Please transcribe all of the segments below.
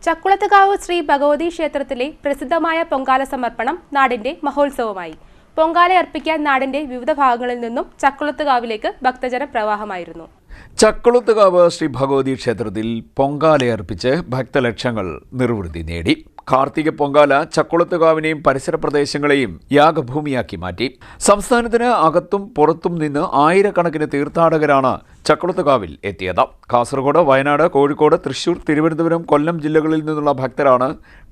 ചക്കുളത്തുകാവ് ശ്രീ ഭഗവതി ക്ഷേത്രത്തിലെ പ്രസിദ്ധമായ പൊങ്കാല സമർപ്പണം നാടിന്റെ മഹോത്സവമായി. പൊങ്കാല അർപ്പിക്കാൻ നാടിന്റെ വിവിധ ഭാഗങ്ങളിൽ നിന്നും ചക്കുളത്തുകാവിലേക്ക് ഭക്തജന പ്രവാഹമായിരുന്നു. ചക്കുളത്തുകാവ് ശ്രീ ഭഗവതി ക്ഷേത്രത്തിൽ പൊങ്കാലയർപ്പിച്ച് ഭക്തലക്ഷങ്ങൾ നിർവൃതി നേടി. കാർത്തിക പൊങ്കാല ചക്കുളത്തുകാവിനെയും പരിസര പ്രദേശങ്ങളെയും യാഗഭൂമിയാക്കി മാറ്റി. സംസ്ഥാനത്തിന് അകത്തും പുറത്തും നിന്ന് ആയിരക്കണക്കിന് തീർത്ഥാടകരാണ് ചക്കുളത്തുകാവിൽ എത്തിയത്. കാസർഗോഡ്, വയനാട്, കോഴിക്കോട്, തൃശൂർ, തിരുവനന്തപുരം, കൊല്ലം ജില്ലകളിൽ നിന്നുള്ള ഭക്തരാണ്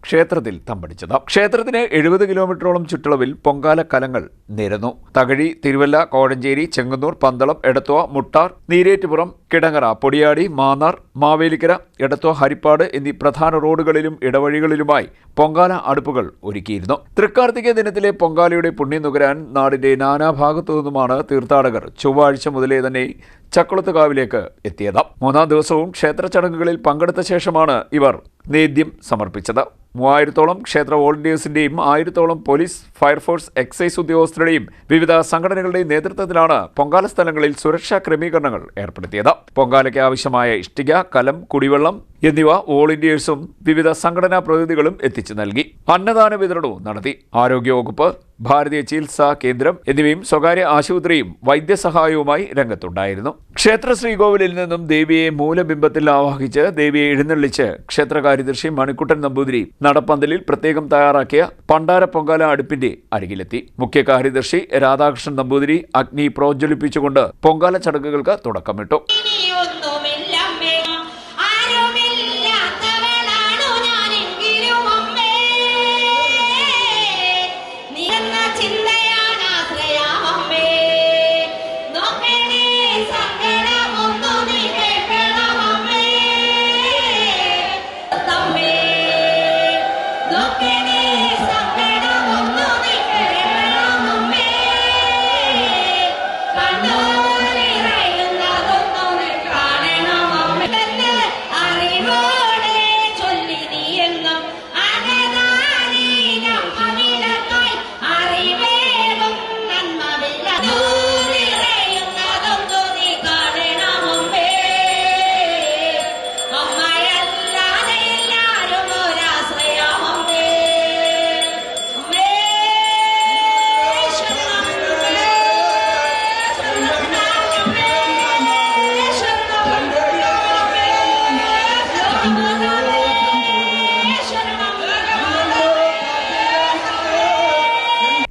ക്ഷേത്രത്തിൽ തമ്പടിച്ചത്. ക്ഷേത്രത്തിന് 70 കിലോമീറ്ററോളം ചുറ്റളവിൽ പൊങ്കാല കലങ്ങൾ നിരന്നു. തകഴി, തിരുവല്ല, കോഴഞ്ചേരി, ചെങ്ങന്നൂർ, പന്തളം, എടത്വ, മുട്ടാർ, നീരേറ്റുപുറം, കിടങ്ങറ, പൊടിയാടി, മാന്നാർ, മാവേലിക്കര, എടത്വ, ഹരിപ്പാട് എന്നീ പ്രധാന റോഡുകളിലും ഇടവഴികളിലുമായി പൊങ്കാല അടുപ്പുകൾ ഒരുക്കിയിരുന്നു. തൃക്കാർത്തിക ദിനത്തിലെ പൊങ്കാലയുടെ പുണ്യം നുകരാൻ നാടിന്റെ നാനാഭാഗത്തു നിന്നുമാണ് തീർത്ഥാടകർ ചൊവ്വാഴ്ച മുതലേ തന്നെ ചക്കുളത്തുകാവിലേക്ക് എത്തിയത്. 3-ാം ദിവസവും ക്ഷേത്ര ചടങ്ങുകളിൽ പങ്കെടുത്ത ശേഷമാണ് ഇവർ നേദ്യം സമർപ്പിച്ചത്. 3000-ഓളം ക്ഷേത്ര വോളണ്ടിയേഴ്സിന്റെയും 1000-ഓളം പോലീസ്, ഫയർഫോഴ്സ്, എക്സൈസ് ഉദ്യോഗസ്ഥരുടെയും വിവിധ സംഘടനകളുടെയും നേതൃത്വത്തിലാണ് പൊങ്കാല സ്ഥലങ്ങളിൽ സുരക്ഷാ ക്രമീകരണങ്ങൾ ഏർപ്പെടുത്തിയത്. പൊങ്കാലയ്ക്ക് ആവശ്യമായ ഇഷ്ടിക, കലം, കുടിവെള്ളം എന്നിവ വോളണ്ടിയേഴ്സും വിവിധ സംഘടനാ പ്രതിനിധികളും എത്തിച്ചു നൽകി. അന്നദാന വിതരണവും നടത്തി. ആരോഗ്യവകുപ്പ്, ഭാരതീയ ചികിത്സാ കേന്ദ്രം എന്നിവയും സ്വകാര്യ ആശുപത്രിയും വൈദ്യസഹായവുമായി രംഗത്തുണ്ടായിരുന്നു. ക്ഷേത്ര ശ്രീകോവിലിൽ നിന്നും ദേവിയെ മൂലബിംബത്തിൽ ആവാഹിച്ച് ദേവിയെ എഴുന്നള്ളിച്ച് ക്ഷേത്ര കാര്യദർശി മണിക്കുട്ടൻ നമ്പൂതിരി നടപ്പന്തലിൽ പ്രത്യേകം തയ്യാറാക്കിയ പണ്ടാര പൊങ്കാല അടുപ്പിന്റെ അരികിലെത്തി. മുഖ്യ കാര്യദർശി രാധാകൃഷ്ണൻ നമ്പൂതിരി അഗ്നി പ്രോജ്വലിപ്പിച്ചുകൊണ്ട് പൊങ്കാല ചടങ്ങുകൾക്ക് തുടക്കമിട്ടു.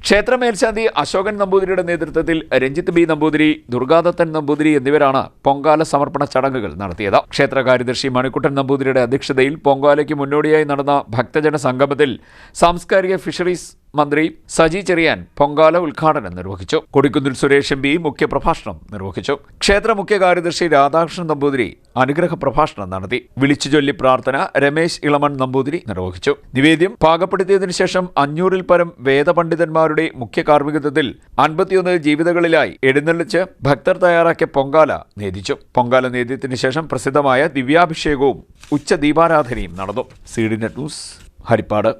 ക്ഷേത്ര മേൽശാന്തി അശോകൻ നമ്പൂതിരിയുടെ നേതൃത്വത്തിൽ രഞ്ജിത്ത് ബി നമ്പൂതിരി, ദുർഗാദത്തൻ നമ്പൂതിരി എന്നിവരാണ് പൊങ്കാല സമർപ്പണ ചടങ്ങുകൾ നടത്തിയത്. ക്ഷേത്ര കാര്യദർശി മണിക്കുട്ടൻ നമ്പൂതിരിയുടെ അധ്യക്ഷതയിൽ പൊങ്കാലയ്ക്ക് മുന്നോടിയായി നടന്ന ഭക്തജന സംഗമത്തിൽ സാംസ്കാരിക ഫിഷറീസ് മന്ത്രി സജി ചെറിയാൻ പൊങ്കാല ഉദ്ഘാടനം നിർവഹിച്ചു. കൊടിക്കുന്നിൽ സുരേഷ് എം പി മുഖ്യപ്രഭാഷണം നിർവഹിച്ചു. ക്ഷേത്ര മുഖ്യ കാര്യദർശി രാധാകൃഷ്ണൻ നമ്പൂതിരി അനുഗ്രഹ പ്രഭാഷണം നടത്തി. വിളിച്ചുചൊല്ലി പ്രാർത്ഥന രമേശ് ഇളമൺ നമ്പൂതിരി നിർവഹിച്ചു. നിവേദ്യം പാകപ്പെടുത്തിയതിനു ശേഷം 500-ൽ പരം വേദപണ്ഡിതന്മാരുടെ മുഖ്യ കാർമ്മികത്വത്തിൽ 51 ജീവിതകളിലായി എഴുന്നള്ളിച്ച് ഭക്തർ തയ്യാറാക്കിയ പൊങ്കാല നേദിച്ചു. പൊങ്കാല നേദ്യത്തിന് ശേഷം പ്രസിദ്ധമായ ദിവ്യാഭിഷേകവും ഉച്ച ദീപാരാധനയും നടന്നു. CDNet news, Harippad.